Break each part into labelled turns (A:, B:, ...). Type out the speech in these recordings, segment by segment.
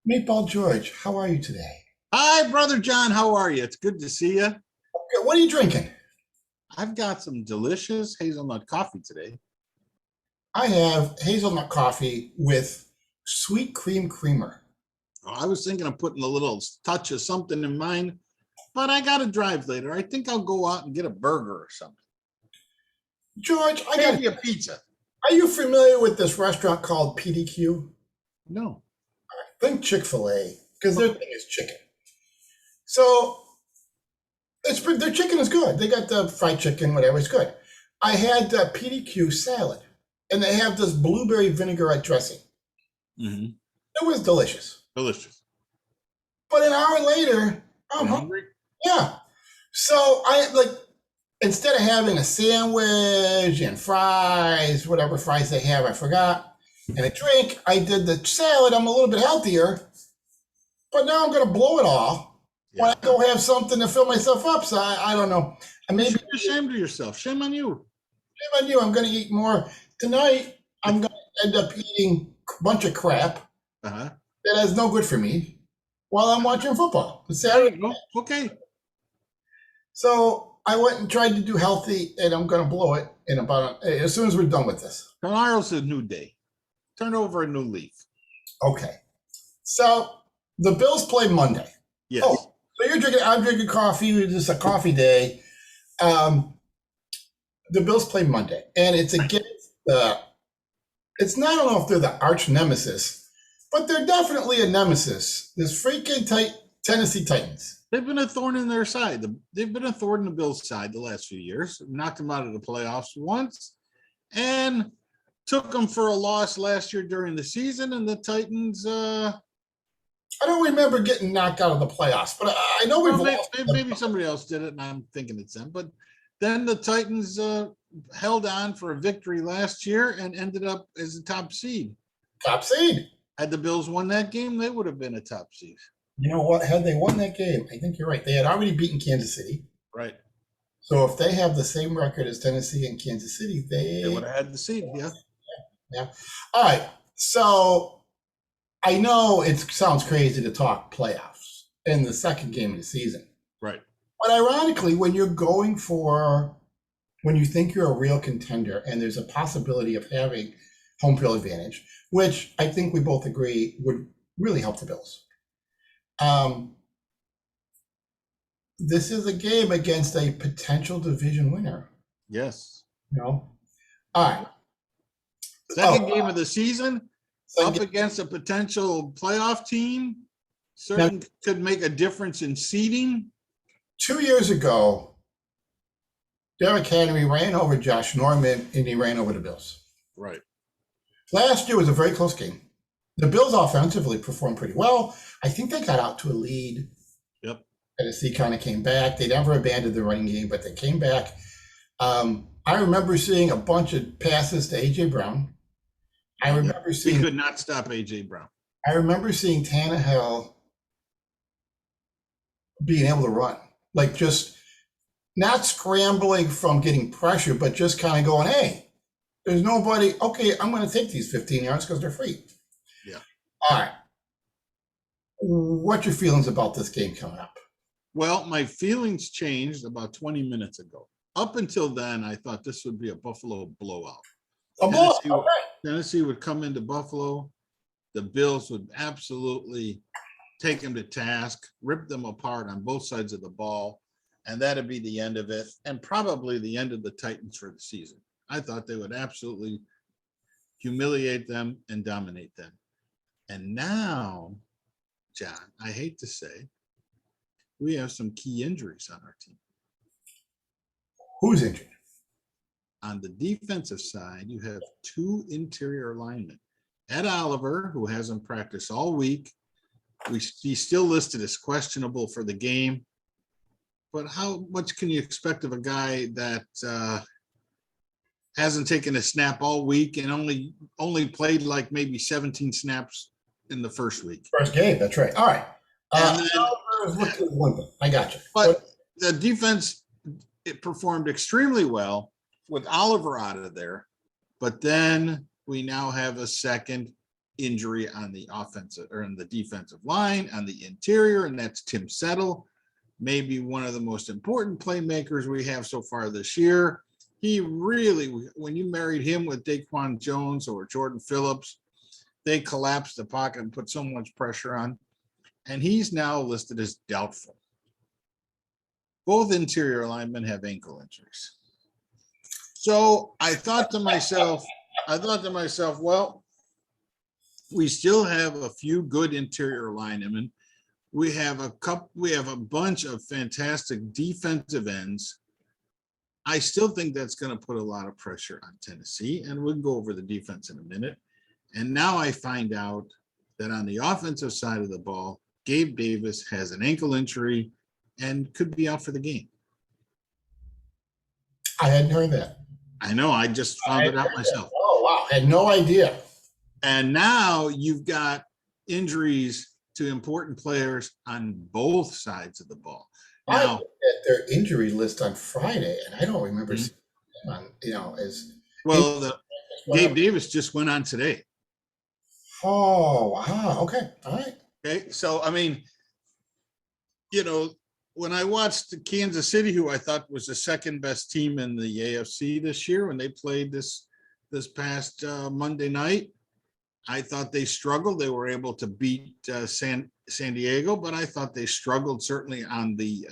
A: Meatball George, how are you today?
B: Hi, brother John. How are you? It's good to see you.
A: Okay, what are you drinking?
B: I've got some delicious hazelnut coffee today.
A: I have hazelnut coffee with sweet cream creamer.
B: I was thinking of putting a little touch of something in mine, but I got to drive later. I think I'll go out and get a burger or something.
A: George,
B: Maybe a pizza.
A: are you familiar with this restaurant called PDQ?
B: No.
A: Think Chick-fil-A, because their
B: Okay.
A: thing is chicken. So their chicken is good. They got the fried chicken, whatever, it's good. I had PDQ salad, and they have this blueberry vinaigrette dressing.
B: Hmm.
A: It was delicious.
B: Delicious.
A: But an hour later, I'm
B: You
A: hungry.
B: hungry?
A: Yeah. So I like instead of having a sandwich and fries, whatever fries they have, I forgot, and a drink, I did the salad. I'm a little bit healthier, but now I'm going to blow it all when
B: Yeah.
A: I go have something to fill myself up. So I don't know. And
B: You
A: maybe
B: should be ashamed of yourself. Shame on you.
A: shame on you. I'm going to eat more tonight. I'm going to end up eating a bunch of crap
B: Uh-huh.
A: that is no good for me while I'm watching football. It's
B: There
A: Saturday.
B: you go. Okay.
A: So I went and tried to do healthy, and I'm going to blow it in about as soon as we're done with this.
B: Tomorrow's a new day. Turn over a new leaf.
A: Okay. So the Bills play Monday. Oh,
B: Yes.
A: so you're drinking? I'm drinking coffee. It's just a coffee day. Um, the Bills play Monday, and it's against the. It's not. I don't know if they're the arch nemesis, but they're definitely a nemesis. This freaking Tennessee Titans.
B: They've been a thorn in their side. They've been a thorn in the Bills' side the last few years. Knocked them out of the playoffs once, and took them for a loss last year during the season. And the Titans,
A: I don't remember getting knocked out of the playoffs, but I know we've
B: well,
A: lost.
B: maybe somebody else did it, and I'm thinking it's them. But then the Titans held on for a victory last year and ended up as a top seed.
A: Top seed.
B: Had the Bills won that game, they would have been a top seed.
A: You know what? Had they won that game, I think you're right. They had already beaten Kansas City.
B: Right.
A: So if they have the same record as Tennessee and Kansas City,
B: They would
A: they
B: have had the seed. Yeah.
A: yeah. All right. So I know it sounds crazy to talk playoffs in the second game of the season,
B: Right.
A: but ironically, when you think you're a real contender and there's a possibility of having home field advantage, which I think we both agree would really help the Bills. Um, this is a game against a potential division winner.
B: Yes.
A: You know. All right.
B: Second
A: Oh,
B: game of the season,
A: second
B: up
A: game.
B: against a potential playoff team,
A: Now,
B: certain could make a difference in seeding.
A: 2 years ago, Derrick Henry ran over Josh Norman and he ran over the Bills.
B: Right.
A: Last year was a very close game. The Bills offensively performed pretty well. I think they got out to a lead.
B: Yep.
A: Tennessee kind of came back. They never abandoned the running game, but they came back. I remember seeing a bunch of passes to AJ Brown. I remember
B: We
A: seeing
B: could not stop AJ Brown.
A: I remember seeing Tannehill being able to run, like just not scrambling from getting pressure, but just kind of going, "Hey, there's nobody. Okay, I'm going to take these 15 yards because they're free."
B: Yeah.
A: All right. What's your feelings about this game coming up?
B: Well, my feelings changed about 20 minutes ago. Up until then, I thought this would be a Buffalo blowout.
A: A blow.
B: Tennessee,
A: Okay.
B: Tennessee would come into Buffalo. The Bills would absolutely take them to task, rip them apart on both sides of the ball, and that'd be the end of it, and probably the end of the Titans for the season. I thought they would absolutely humiliate them and dominate them. And now, John, I hate to say, we have some key injuries on our team.
A: Who's injured?
B: On the defensive side, you have two interior linemen. Ed Oliver, who hasn't practiced all week, he's still listed as questionable for the game. But how much can you expect of a guy that hasn't taken a snap all week and only played like maybe 17 snaps in the first week?
A: First game. That's right. All right.
B: And then,
A: I got you.
B: but the defense, it performed extremely well with Oliver out of there. But then we now have a second injury on the offensive or in the defensive line, on the interior, and that's Tim Settle, maybe one of the most important playmakers we have so far this year. He really, when you married him with Daquan Jones or Jordan Phillips, they collapsed the pocket and put so much pressure on. And he's now listed as doubtful. Both interior linemen have ankle injuries. So I thought to myself, well, we still have a few good interior linemen. We have a bunch of fantastic defensive ends. I still think that's going to put a lot of pressure on Tennessee, and we'll go over the defense in a minute. And now I find out that on the offensive side of the ball, Gabe Davis has an ankle injury and could be out for the game.
A: I hadn't heard that.
B: I know, I just found it out myself.
A: Oh, wow. I had no idea.
B: And now you've got injuries to important players on both sides of the ball.
A: I
B: Now,
A: looked at their injury list on Friday, and I don't remember seeing them on, as
B: well, Gabe Davis just went on today.
A: oh, wow. Okay. All right.
B: Okay, so I mean, when I watched Kansas City, who I thought was the second best team in the AFC this year, when they played this past Monday night, I thought they struggled. They were able to beat San Diego, but I thought they struggled certainly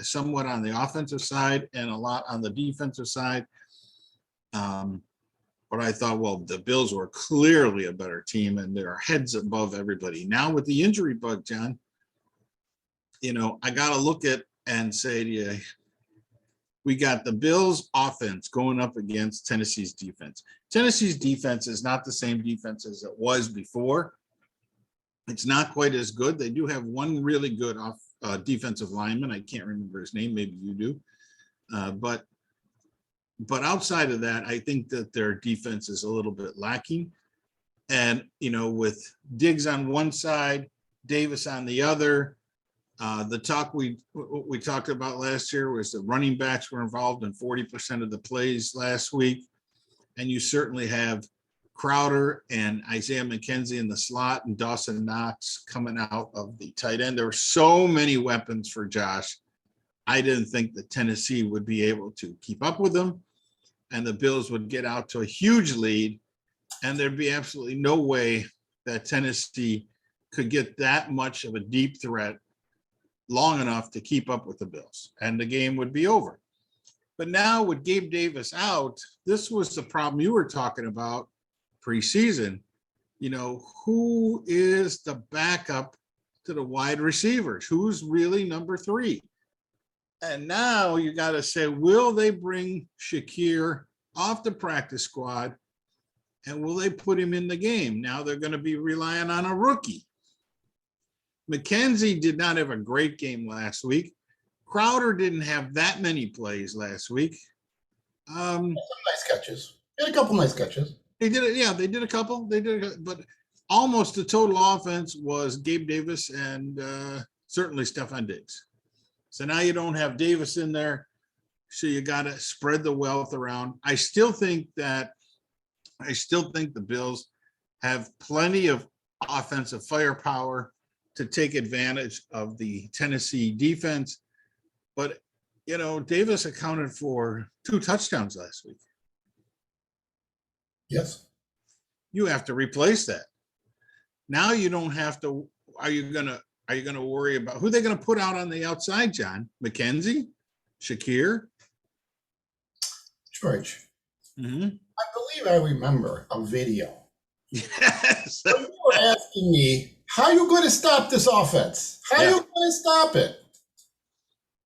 B: somewhat on the offensive side and a lot on the defensive side. But I thought, well, the Bills were clearly a better team and they're heads above everybody. Now with the injury bug, John, I got to look at and say to you, we got the Bills offense going up against Tennessee's defense. Tennessee's defense is not the same defense as it was before. It's not quite as good. They do have one really good defensive lineman. I can't remember his name. Maybe you do. But outside of that, I think that their defense is a little bit lacking. And, with Diggs on one side, Davis on the other, the talk we talked about last year was the running backs were involved in 40% of the plays last week. And you certainly have Crowder and Isaiah McKenzie in the slot and Dawson Knox coming out of the tight end. There were so many weapons for Josh. I didn't think that Tennessee would be able to keep up with them, and the Bills would get out to a huge lead, and there'd be absolutely no way that Tennessee could get that much of a deep threat long enough to keep up with the Bills, and the game would be over. But now with Gabe Davis out, this was the problem you were talking about preseason. Who is the backup to the wide receivers? Who's really number 3? And now you got to say, will they bring Shakir off the practice squad and will they put him in the game? Now they're going to be relying on a rookie. McKenzie did not have a great game last week. Crowder didn't have that many plays last week.
A: Some nice catches. Had a couple nice catches.
B: They did it. Yeah, they did a couple. But almost the total offense was Gabe Davis and certainly Stefon Diggs. So now you don't have Davis in there. So you got to spread the wealth around. I still think the Bills have plenty of offensive firepower to take advantage of the Tennessee defense. But, Davis accounted for 2 touchdowns last week.
A: Yes.
B: You have to replace that. Now you don't have to. Are you going to worry about who they're going to put out on the outside, John? McKenzie? Shakir?
A: George,
B: Mm-hmm.
A: I believe I remember a video.
B: Yes.
A: You were asking me, how are you going to stop this offense? How are you going to stop it?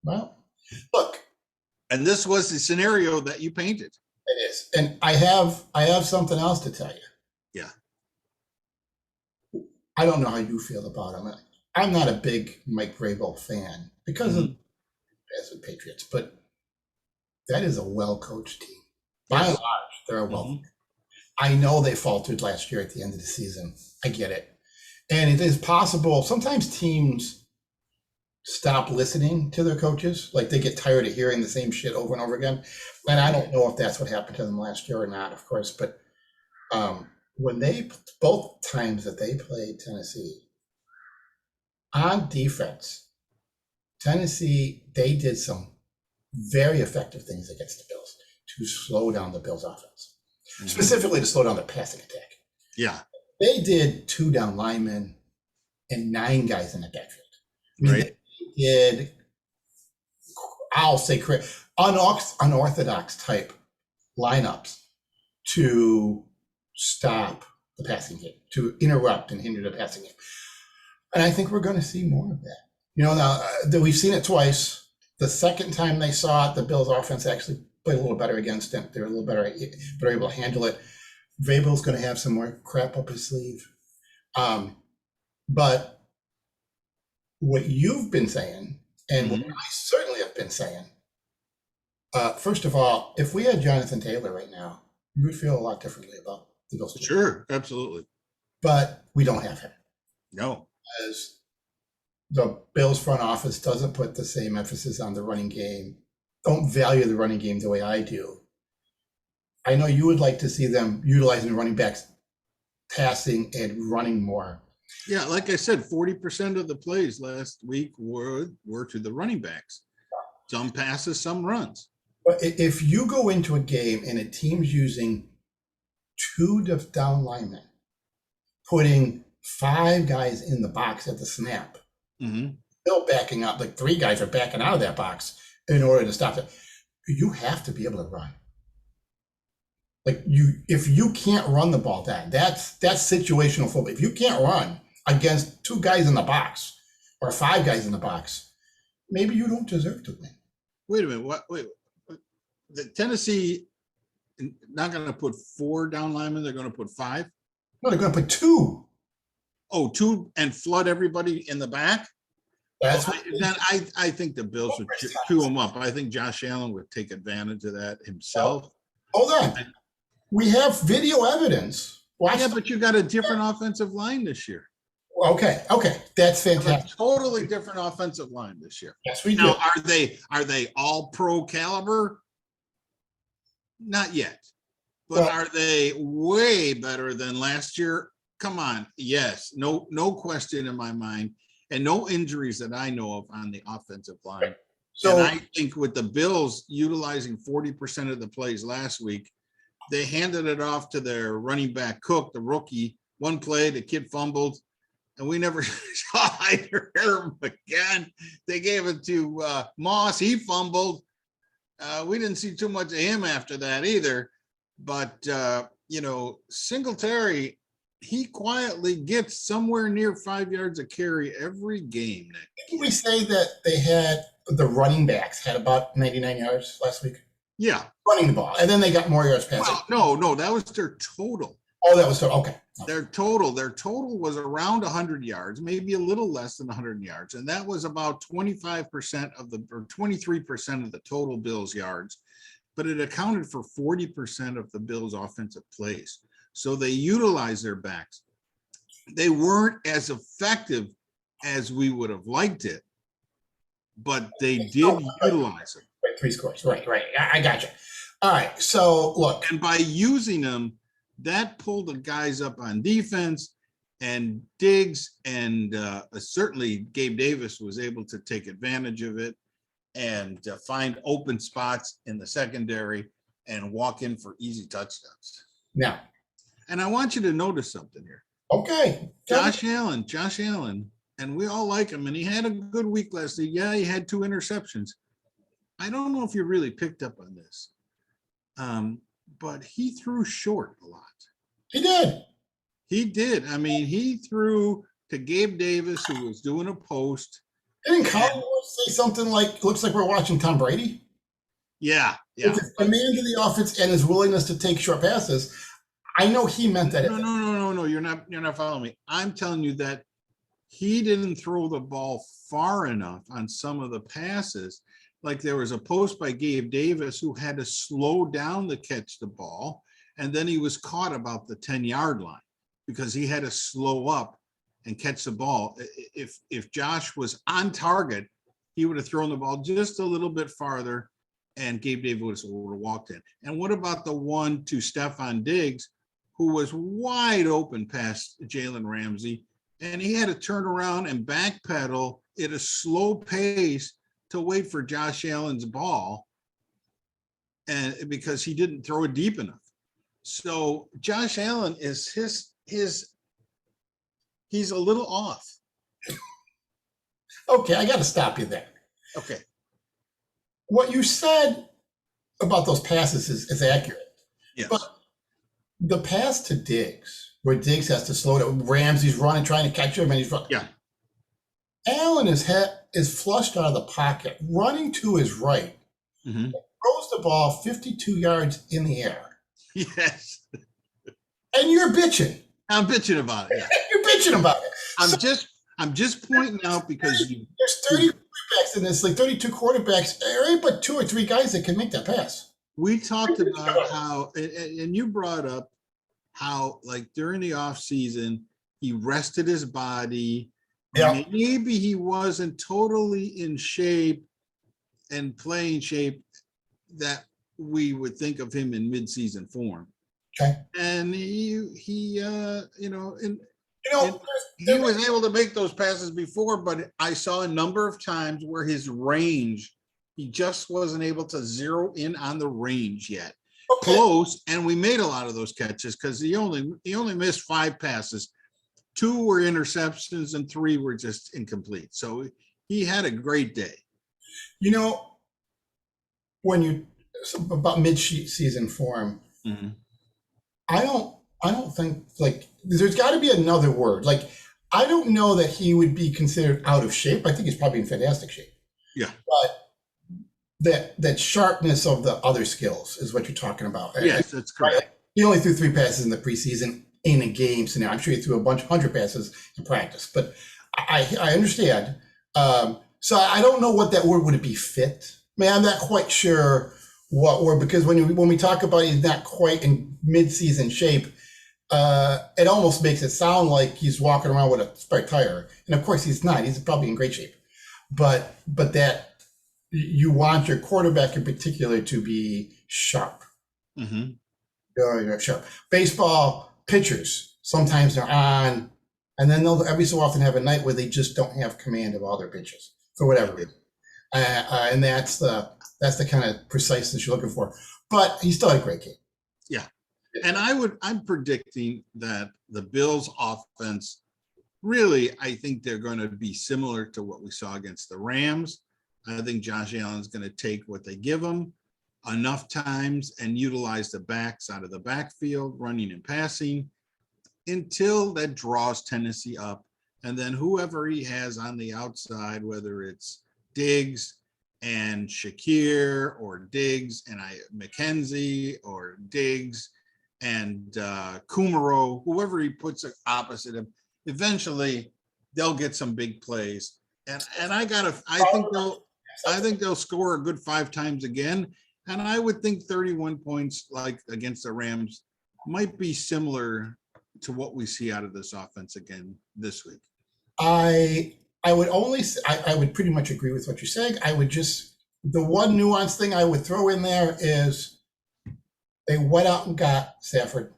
A: Well, look.
B: And this was the scenario that you painted.
A: It is. And I have something else to tell you.
B: Yeah.
A: I don't know how you feel about him. I'm not a big Mike Vrabel fan because of the Patriots, but that is a well-coached team. By and large, they're a well. I know they faltered last year at the end of the season. I get it. And it is possible. Sometimes teams stop listening to their coaches. Like they get tired of hearing the same shit over and over again. And I don't know if that's what happened to them last year or not, of course. But when they both times that they played Tennessee on defense, Tennessee, they did some very effective things against the Bills to slow down the Bills offense, specifically to slow down the passing attack.
B: Yeah,
A: They did 2 down linemen and 9 guys in the backfield. I mean,
B: right.
A: they did, I'll say, unorthodox type lineups to stop the passing game, to interrupt and hinder the passing game. And I think we're going to see more of that. Now we've seen it twice. The second time they saw it, the Bills offense actually played a little better against them. They're a little better, but are able to handle it. Vrabel's going to have some more crap up his sleeve. But what you've been saying, and what I certainly have been saying, first of all, if we had Jonathan Taylor right now, you would feel a lot differently about the Bills.
B: Sure, absolutely.
A: But we don't have him.
B: No.
A: As the Bills front office doesn't put the same emphasis on the running game, don't value the running game the way I do. I know you would like to see them utilizing the running backs, passing and running more.
B: Yeah, like I said, 40% of the plays last week were to the running backs. Some passes, some runs.
A: But if you go into a game and a team's using 2 down linemen, putting 5 guys in the box at the snap, still backing up, like 3 guys are backing out of that box in order to stop it. You have to be able to run. Like if you can't run the ball, that's situational football. If you can't run against 2 guys in the box or 5 guys in the box, maybe you don't deserve to win.
B: Wait a minute. Wait. The Tennessee not going to put 4 down linemen. They're going to put 5.
A: No, they're going to put 2.
B: Oh, 2 and flood everybody in the back.
A: That's
B: I think the Bills would chew them up. I think Josh Allen would take advantage of that himself.
A: Hold on. We have video evidence.
B: Yeah, but you got a different offensive line this year.
A: Okay, that's fantastic.
B: A totally different offensive line this year.
A: Yes, we do.
B: Now, are they all pro caliber? Not yet. But are they way better than last year? Come on. Yes. No question in my mind. And no injuries that I know of on the offensive line. So, and I think with the Bills utilizing 40% of the plays last week, they handed it off to their running back Cook, the rookie. One play, the kid fumbled, and we never saw either him again. They gave it to Moss. He fumbled. We didn't see too much of him after that either. But, Singletary, he quietly gets somewhere near 5 yards a carry every game.
A: Didn't we say that they had the running backs had about 99 yards last week?
B: Yeah.
A: Running the ball. And then they got more yards passing.
B: Well, no, that was their total.
A: Oh, that was okay.
B: Their total was around 100 yards, maybe a little less than 100 yards. And that was about 25% or 23% of the total Bills yards. But it accounted for 40% of the Bills offensive plays. So they utilized their backs. They weren't as effective as we would have liked it, but they did utilize it.
A: Right, 3 scores. Right. I got you. All right. So look.
B: And by using them, that pulled the guys up on defense, and Diggs and certainly Gabe Davis was able to take advantage of it and find open spots in the secondary and walk in for easy touchdowns.
A: Now,
B: and I want you to notice something here.
A: Okay.
B: Josh Allen, and we all like him, and he had a good week last week. Yeah, he had 2 interceptions. I don't know if you really picked up on this, but he threw short a lot. He did. I mean, he threw to Gabe Davis, who was doing a post.
A: Didn't Colin say something like, looks like we're watching Tom Brady?
B: Yeah.
A: A man to the offense and his willingness to take short passes. I know he meant that.
B: No. You're not following me. I'm telling you that he didn't throw the ball far enough on some of the passes. Like there was a post by Gabe Davis who had to slow down to catch the ball. And then he was caught about the 10-yard line because he had to slow up and catch the ball. If Josh was on target, he would have thrown the ball just a little bit farther and Gabe Davis would have walked in. And what about the one to Stephon Diggs, who was wide open past Jalen Ramsey, and he had to turn around and backpedal at a slow pace to wait for Josh Allen's ball, and because he didn't throw it deep enough. So Josh Allen is he's a little off.
A: Okay, I got to stop you there.
B: Okay.
A: What you said about those passes is accurate.
B: Yes.
A: But the pass to Diggs, where Diggs has to slow down, Ramsey's running, trying to catch him, and he's running.
B: Yeah.
A: Allen is flushed out of the pocket, running to his right,
B: Mhm.
A: throws the ball 52 yards in the air,
B: Yes.
A: and you're bitching.
B: I'm bitching about it. Yeah.
A: You're bitching about it.
B: I'm just pointing out because
A: There's 30 quarterbacks in this league, 32 quarterbacks, there ain't but 2 or 3 guys that can make that pass.
B: we talked about how, and you brought up how, like, during the off season, he rested his body.
A: Yeah.
B: Maybe he wasn't totally in shape and playing shape that we would think of him in midseason form.
A: Okay.
B: And he
A: There-
B: was able to make those passes before, but I saw a number of times where his range, he just wasn't able to zero in on the range yet.
A: okay.
B: Close, and we made a lot of those catches because he only missed 5 passes. 2 were interceptions and 3 were just incomplete. So he had a great day.
A: You know, when you about mid-season form, I don't think, like, there's got to be another word. Like, I don't know that he would be considered out of shape. I think he's probably in fantastic shape.
B: Yeah.
A: But that sharpness of the other skills is what you're talking about.
B: Yes, that's correct.
A: He only threw 3 passes in the preseason in a game scenario. I'm sure he threw a bunch, 100 passes in practice. But I understand. So I don't know what that word would be fit. I mean, I'm not quite sure what word, because when we talk about he's not quite in mid-season shape, it almost makes it sound like he's walking around with a spare tire. And of course he's not. He's probably in great shape. But that you want your quarterback in particular to be sharp. Sharp. Baseball pitchers, sometimes they're on, and then they'll every so often have a night where they just don't have command of all their pitches for whatever reason. And that's the kind of preciseness you're looking for. But he still had a great game.
B: Yeah. And I'm predicting that the Bills offense, really, I think they're going to be similar to what we saw against the Rams. I think Josh Allen's going to take what they give him enough times and utilize the backs out of the backfield, running and passing, until that draws Tennessee up. And then whoever he has on the outside, whether it's Diggs and Shakir, or Diggs and McKenzie, or Diggs and Kumaro, whoever he puts opposite him, eventually they'll get some big plays. And I think they'll score a good 5 times again. And I would think 31 points, like against the Rams, might be similar to what we see out of this offense again this week.
A: I would pretty much agree with what you're saying. I would just, the one nuance thing I would throw in there is they went out and got Stafford.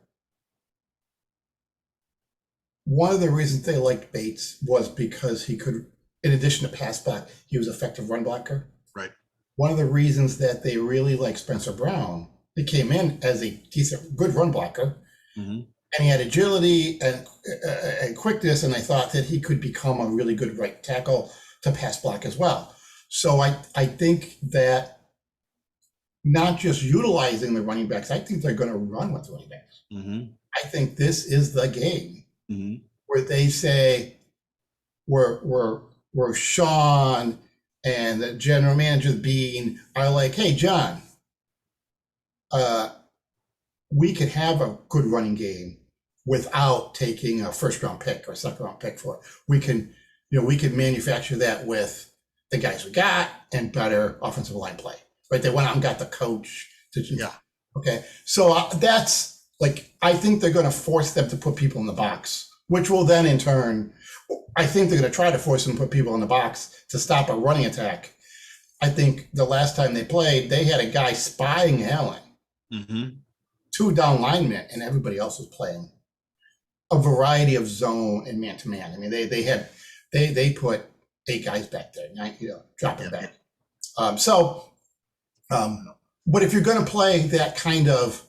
A: One of the reasons they liked Bates was because he could, in addition to pass block, he was an effective run blocker.
B: Right.
A: One of the reasons that they really liked Spencer Brown, he came in as a decent, good run blocker. And he had agility and quickness, and I thought that he could become a really good right tackle to pass block as well. So I think that not just utilizing the running backs, I think they're going to run with running backs. I think this is the game where they say we're Sean and the general manager Bean are like, hey, John, we could have a good running game without taking a 1st round pick or 2nd round pick for it. We can manufacture that with the guys we got and better offensive line play. Right? They went out and got the coach. Okay. So that's like, I think they're going to force them to put people in the box, which will then in turn, I think they're going to try to force them to put people in the box to stop a running attack. I think the last time they played, they had a guy spying Allen two down linemen, and everybody else was playing a variety of zone and man to man. I mean, they put 8 guys back there, dropping back. So, but if you're going to play that kind of,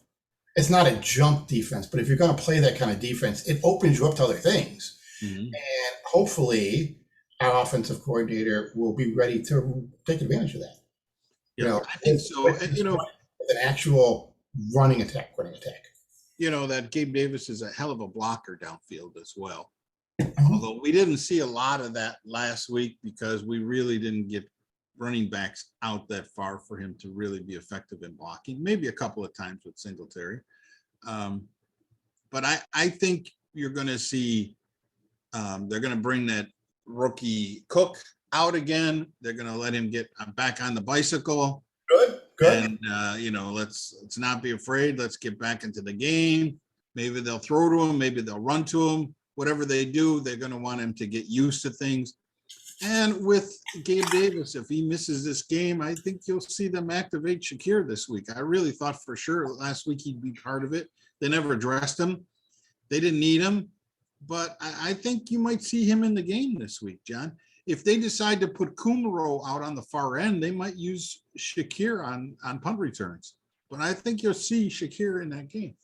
A: it's not a jump defense, but if you're going to play that kind of defense, it opens you up to other things.
B: Mhm.
A: And hopefully, our offensive coordinator will be ready to take advantage of that.
B: Yeah, I think so. And,
A: with an actual running attack.
B: That Gabe Davis is a hell of a blocker downfield as well.
A: Mhm.
B: Although we didn't see a lot of that last week because we really didn't get running backs out that far for him to really be effective in blocking. Maybe a couple of times with Singletary. But I think you're going to see they're going to bring that rookie Cook out again. They're going to let him get back on the bicycle.
A: Good.
B: And let's not be afraid. Let's get back into the game. Maybe they'll throw to him. Maybe they'll run to him. Whatever they do, they're going to want him to get used to things. And with Gabe Davis, if he misses this game, I think you'll see them activate Shakir this week. I really thought for sure last week he'd be part of it. They never addressed him. They didn't need him. But I think you might see him in the game this week, John. If they decide to put Kumaro out on the far end, they might use Shakir on punt returns. But I think you'll see Shakir in that game.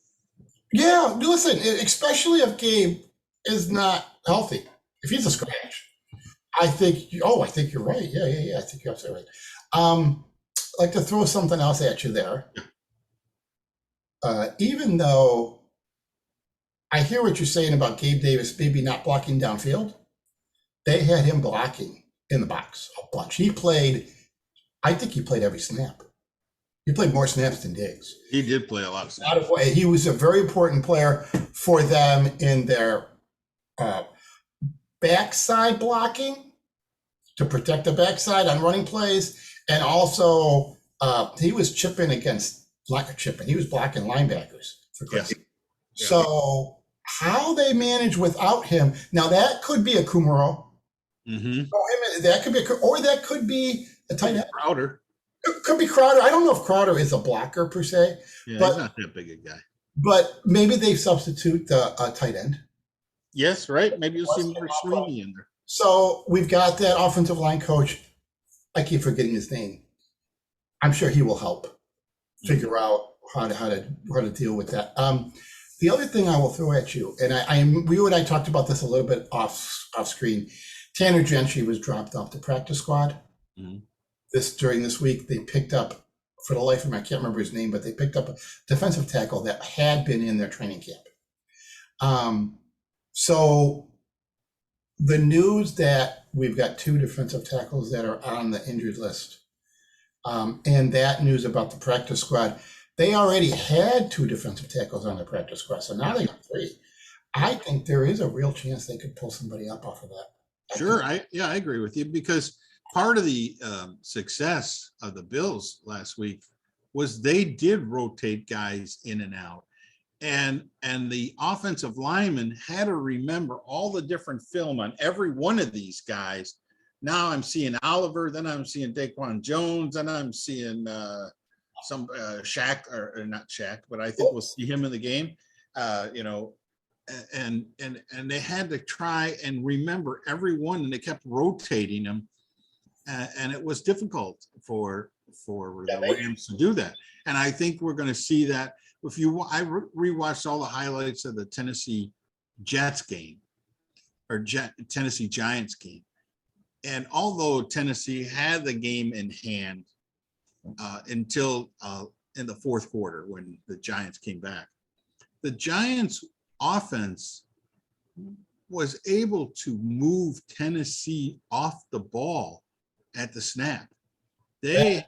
A: Yeah, listen, especially if Gabe is not healthy. If he's a scratch, I think you're right. Yeah. I think you're absolutely right. I'd like to throw something else at you there. Even though I hear what you're saying about Gabe Davis maybe not blocking downfield, they had him blocking in the box a bunch. I think he played every snap. He played more snaps than Diggs.
B: He did play a lot of snaps.
A: He was a very important player for them in their backside blocking to protect the backside on running plays. And also he was chipping against, he was blocking linebackers for Chris.
B: Yeah.
A: So how they manage without him, now that could be a Kumaro.
B: Mm-hmm.
A: That could be, or that could be a tight end.
B: Crowder.
A: It could be Crowder. I don't know if Crowder is a blocker per se.
B: Yeah,
A: but
B: he's not that big a guy.
A: But maybe they substitute a tight end.
B: Yes, right. Maybe you'll see more Sweeney in there.
A: So we've got that offensive line coach. I keep forgetting his name. I'm sure he will help figure out how to deal with that. The other thing I will throw at you, and you and I talked about this a little bit off screen. Tanner Gentry was dropped off the practice squad.
B: Mm-hmm.
A: During this week, they picked up, for the life of me, I can't remember his name, but they picked up a defensive tackle that had been in their training camp. So the news that we've got 2 defensive tackles that are on the injured list, and that news about the practice squad, they already had 2 defensive tackles on the practice squad, so now they got 3. I think there is a real chance they could pull somebody up off of that.
B: Sure, I agree with you, because part of the success of the Bills last week was they did rotate guys in and out, and the offensive linemen had to remember all the different film on every one of these guys. Now I'm seeing Oliver, then I'm seeing Daquan Jones, and I'm seeing some Shaq, or not Shaq, but I think we'll see him in the game. And they had to try and remember everyone, and they kept rotating them, and it was difficult for the Rams to do that. And I think we're going to see that. I rewatched all the highlights of the Tennessee Jets game, or Tennessee Giants game, and although Tennessee had the game in hand until in the fourth quarter when the Giants came back, the Giants offense was able to move Tennessee off the ball at the snap. They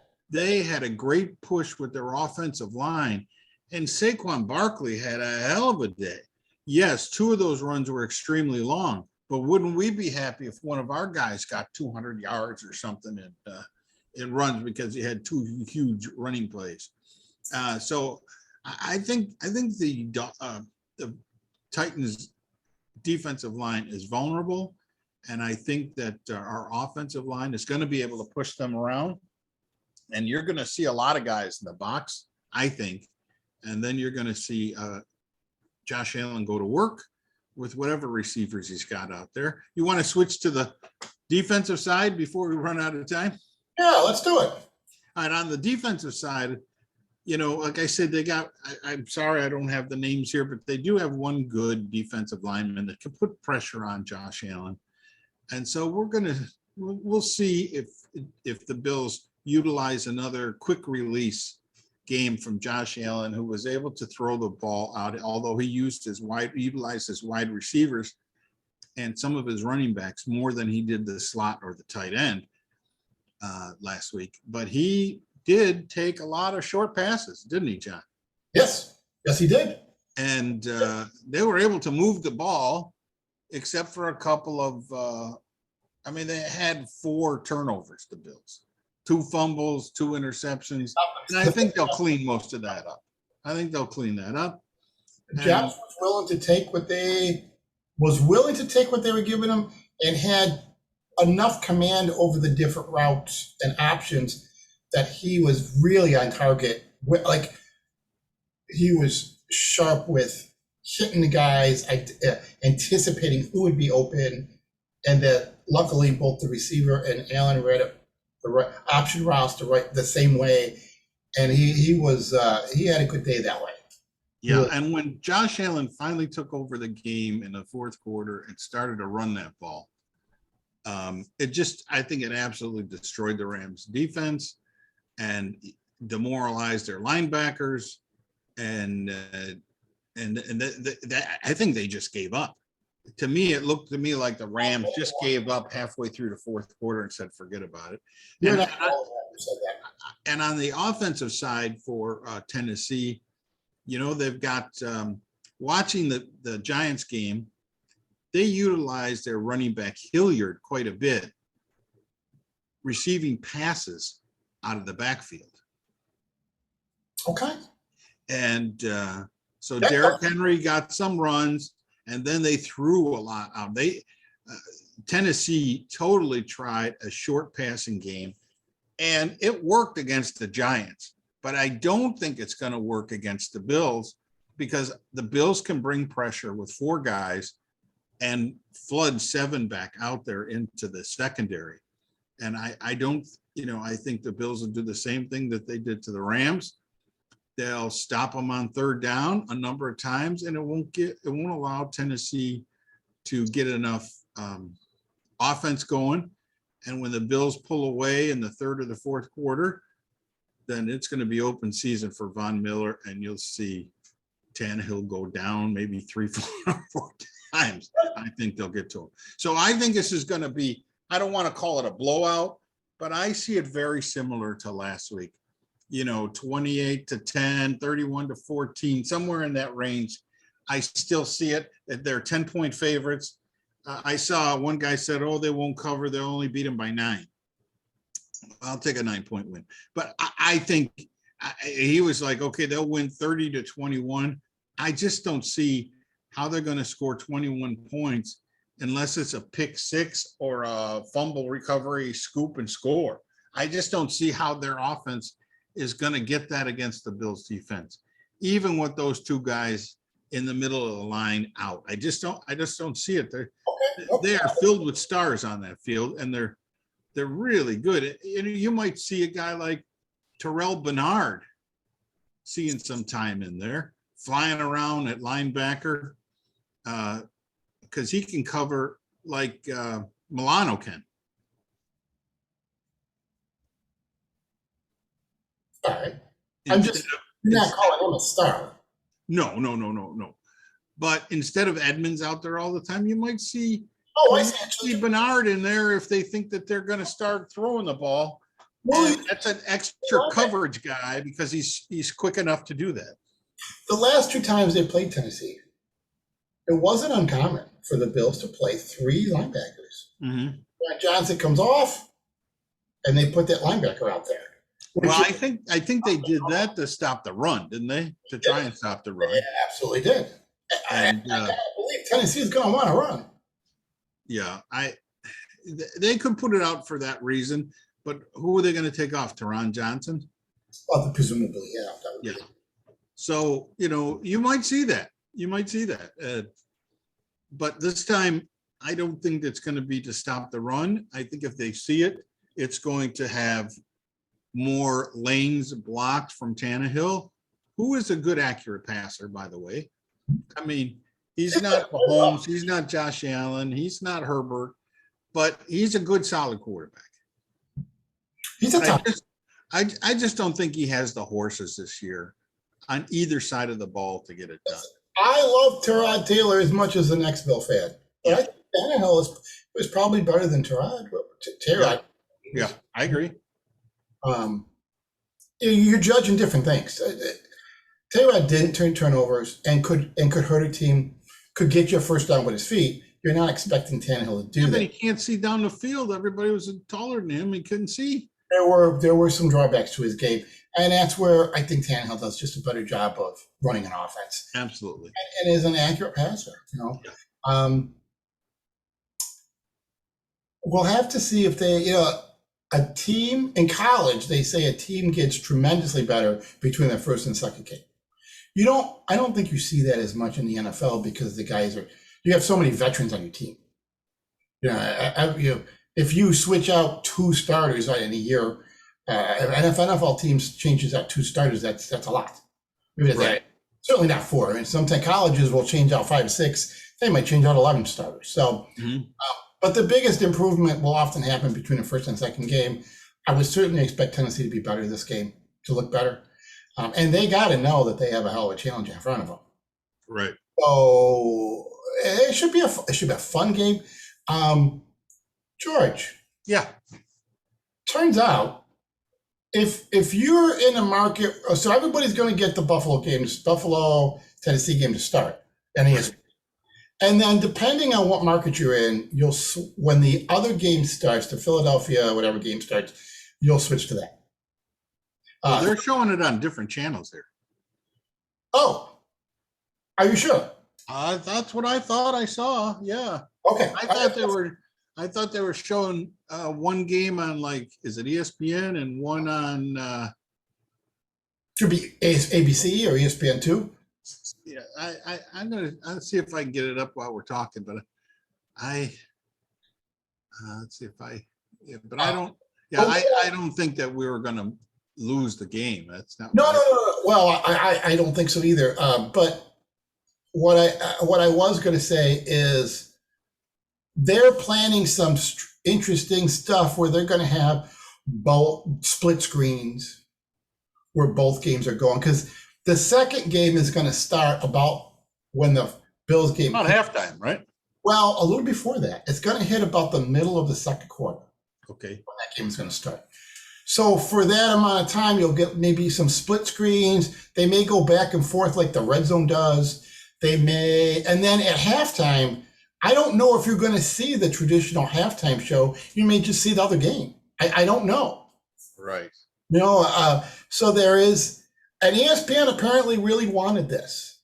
B: had a great push with their offensive line, and Saquon Barkley had a hell of a day. Yes, 2 of those runs were extremely long, but wouldn't we be happy if one of our guys got 200 yards or something in runs because he had 2 huge running plays? So I think the Titans defensive line is vulnerable, and I think that our offensive line is going to be able to push them around, and you're going to see a lot of guys in the box, I think, And then you're going to see Josh Allen go to work with whatever receivers he's got out there. You want to switch to the defensive side before we run out of time?
A: Yeah, let's do it.
B: All right, on the defensive side, like I said, they got, I'm sorry, I don't have the names here, but they do have one good defensive lineman that can put pressure on Josh Allen. And so we'll see if the Bills utilize another quick release game from Josh Allen, who was able to throw the ball out, although he utilized his wide receivers and some of his running backs more than he did the slot or the tight end last week. But he did take a lot of short passes, didn't he, John?
A: Yes, he did.
B: And they were able to move the ball, except for a couple of, they had 4 turnovers, the Bills, 2 fumbles, 2 interceptions. And I think they'll clean most of that up.
A: Japs was willing to take what they were giving him and had enough command over the different routes and options that he was really on target. Like, he was sharp with hitting the guys, anticipating who would be open, and that luckily both the receiver and Allen read the right option routes the same way, and he had a good day that way.
B: Yeah, and when Josh Allen finally took over the game in the fourth quarter and started to run that ball, I think it absolutely destroyed the Rams defense and demoralized their linebackers, and I think they just gave up. To me, it looked to me like the Rams just gave up halfway through the fourth quarter and said, forget about it. And on the offensive side for Tennessee, they've got, watching the Giants game, they utilized their running back Hilliard quite a bit, receiving passes out of the backfield.
A: Okay.
B: And so Derrick Henry got some runs, and then they threw a lot out. Tennessee totally tried a short passing game, and it worked against the Giants. But I don't think it's going to work against the Bills, because the Bills can bring pressure with 4 guys and flood 7 back out there into the secondary. And I don't, I think the Bills will do the same thing that they did to the Rams. They'll stop them on 3rd down a number of times, and it won't allow Tennessee to get enough offense going. And when the Bills pull away in the 3rd or the 4th quarter, then it's going to be open season for Von Miller, and you'll see Tannehill go down maybe 3, 4 times. I think they'll get to him. So I think this is going to be, I don't want to call it a blowout, but I see it very similar to last week. 28-10, 31-14, somewhere in that range. I still see it. They're 10-point favorites. I saw one guy said, they won't cover. They'll only beat them by 9. I'll take a 9-point win. But I think he was like, okay, they'll win 30-21. I just don't see how they're going to score 21 points unless it's a pick 6 or a fumble recovery, scoop and score. I just don't see how their offense is going to get that against the Bills defense, even with those 2 guys in the middle of the line out. I just don't see it. They are filled with stars on that field, and they're really good. You might see a guy like Terrell Bernard seeing some time in there, flying around at linebacker, because he can cover like Milano can.
A: All right. I'm just not calling him a star.
B: No. But instead of Edmonds out there all the time, you might see Bernard in there if they think that they're going to start throwing the ball. And that's an extra coverage guy, because he's quick enough to do that.
A: The last 2 times they played Tennessee, it wasn't uncommon for the Bills to play 3 linebackers.
B: Mm-hmm.
A: Johnson comes off, and they put that linebacker out there.
B: Well, I think they did that to stop the run, didn't they? To try and stop the run.
A: They absolutely did. And I believe Tennessee is going to want to run.
B: Yeah, they could put it out for that reason, but who are they going to take off? Teron Johnson?
A: Well, presumably, yeah.
B: So, you might see that. You might see that. But this time, I don't think it's going to be to stop the run. I think if they see it, it's going to have more lanes blocked from Tannehill, who is a good accurate passer, by the way. I mean, he's not Mahomes, he's not Josh Allen, he's not Herbert, but he's a good, solid quarterback.
A: He's a top.
B: I just don't think he has the horses this year on either side of the ball to get it done.
A: I love Tyrod Taylor as much as the next Bill fan. But I think Tannehill was probably better than Tyrod. Tyrod.
B: Yeah, I agree.
A: You're judging different things. Tyrod didn't turn turnovers and could hurt a team, could get you a first down with his feet. You're not expecting Tannehill to do
B: Yeah,
A: that.
B: but he can't see down the field. Everybody was taller than him. He couldn't see.
A: There were some drawbacks to his game, and that's where I think Tannehill does just a better job of running an offense.
B: Absolutely.
A: And is an accurate passer.
B: Yeah.
A: We'll have to see if they, a team in college, they say a team gets tremendously better between their first and second game. I don't think you see that as much in the NFL because you have so many veterans on your team. If you switch out 2 starters in a year, if NFL teams changes out 2 starters, that's a lot. Maybe that's
B: Right.
A: certainly not 4. I mean, sometimes colleges will change out 5, 6. They might change out 11 starters. So, but the biggest improvement will often happen between the first and second game. I would certainly expect Tennessee to be better this game, to look better. And they got to know that they have a hell of a challenge in front of them.
B: Right.
A: So it should be a fun game. George.
B: Yeah.
A: Turns out, if you're in the market, so everybody's going to get the Buffalo Tennessee game to start, and then depending on what market you're in, when the other game starts, the Philadelphia whatever game starts, you'll switch to that.
B: Well, they're showing it on different channels here.
A: Oh, are you sure?
B: That's what I thought I saw. Yeah.
A: Okay.
B: I thought they were showing one game on is it ESPN and one on
A: Could be ABC or ESPN2.
B: Yeah, I'll see if I can get it up while we're talking, but let's see if I don't think that we were gonna lose the game. That's not
A: No. Well, I don't think so either. But what I was going to say is they're planning some interesting stuff where they're going to have both split screens where both games are going, because the second game is going to start about when the Bills game.
B: About halftime, right?
A: Well, a little before that. It's going to hit about the middle of the second quarter.
B: Okay.
A: When that game is going to start. So for that amount of time, you'll get maybe some split screens. They may go back and forth like the red zone does. And then at halftime, I don't know if you're going to see the traditional halftime show. You may just see the other game. I don't know.
B: Right.
A: So there is, and ESPN apparently really wanted this.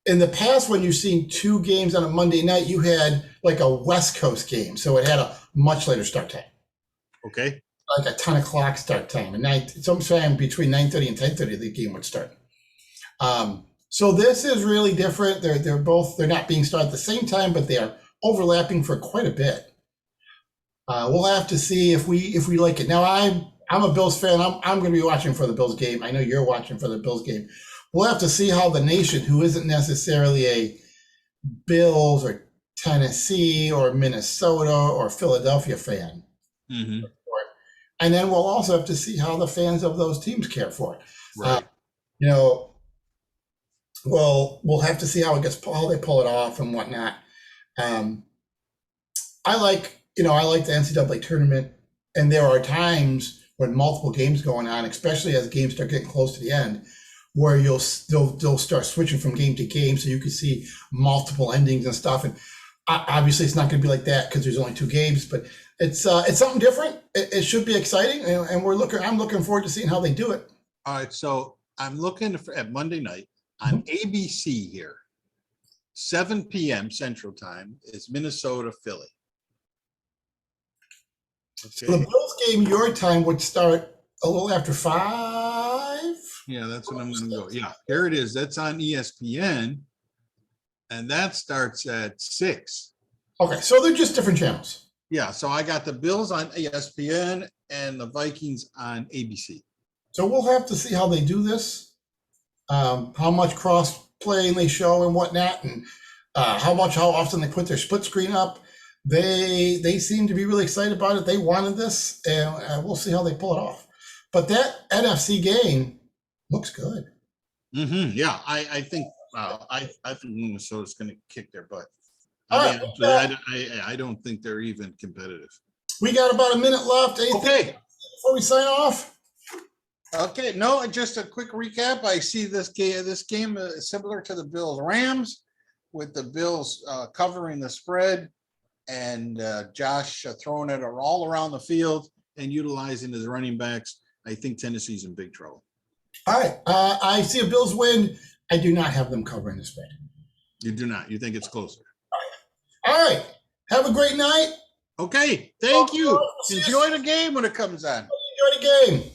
A: In the past, when you've seen 2 games on a Monday night, you had like a West Coast game. So it had a much later start time.
B: Okay.
A: Like a 10 o'clock start time. And sometime between 9:30 and 10:30, the game would start. So this is really different. They're not being started at the same time, but they are overlapping for quite a bit. We'll have to see if we like it. Now I'm a Bills fan. I'm going to be watching for the Bills game. I know you're watching for the Bills game. We'll have to see how the nation, who isn't necessarily a Bills or Tennessee or Minnesota or Philadelphia fan, and then we'll also have to see how the fans of those teams care for it.
B: Right.
A: We'll have to see how they pull it off and whatnot. I like the NCAA tournament, and there are times when multiple games going on, especially as games start getting close to the end, where they'll start switching from game to game, so you can see multiple endings and stuff. And obviously, it's not going to be like that because there's only 2 games, but it's something different. It should be exciting, and I'm looking forward to seeing how they do it.
B: All right, so I'm looking at Monday night on ABC here, 7 p.m. Central Time is Minnesota Philly. Okay.
A: So the Bills game, your time would start a little after 5.
B: Yeah, that's what I'm gonna go. Yeah, here it is. That's on ESPN. And that starts at 6.
A: Okay, so they're just different channels.
B: Yeah, so I got the Bills on ESPN and the Vikings on ABC.
A: So we'll have to see how they do this, how much cross playing they show and whatnot, and how often they put their split screen up. They seem to be really excited about it. They wanted this, and we'll see how they pull it off. But that NFC game looks good.
B: Yeah, I think I think Minnesota's going to kick their butt.
A: All
B: I,
A: right,
B: mean, I don't think they're even competitive.
A: we got about a minute left. Anything
B: Okay.
A: before we sign off?
B: Okay, no, just a quick recap. I see this game is similar to the Bills Rams, with the Bills covering the spread and Josh throwing it all around the field and utilizing his running backs. I think Tennessee's in big trouble.
A: All right, I see a Bills win. I do not have them covering the spread.
B: You do not. You think it's closer.
A: All right, have a great night.
B: Okay, thank you. Enjoy the game when it comes on.
A: Enjoy the game.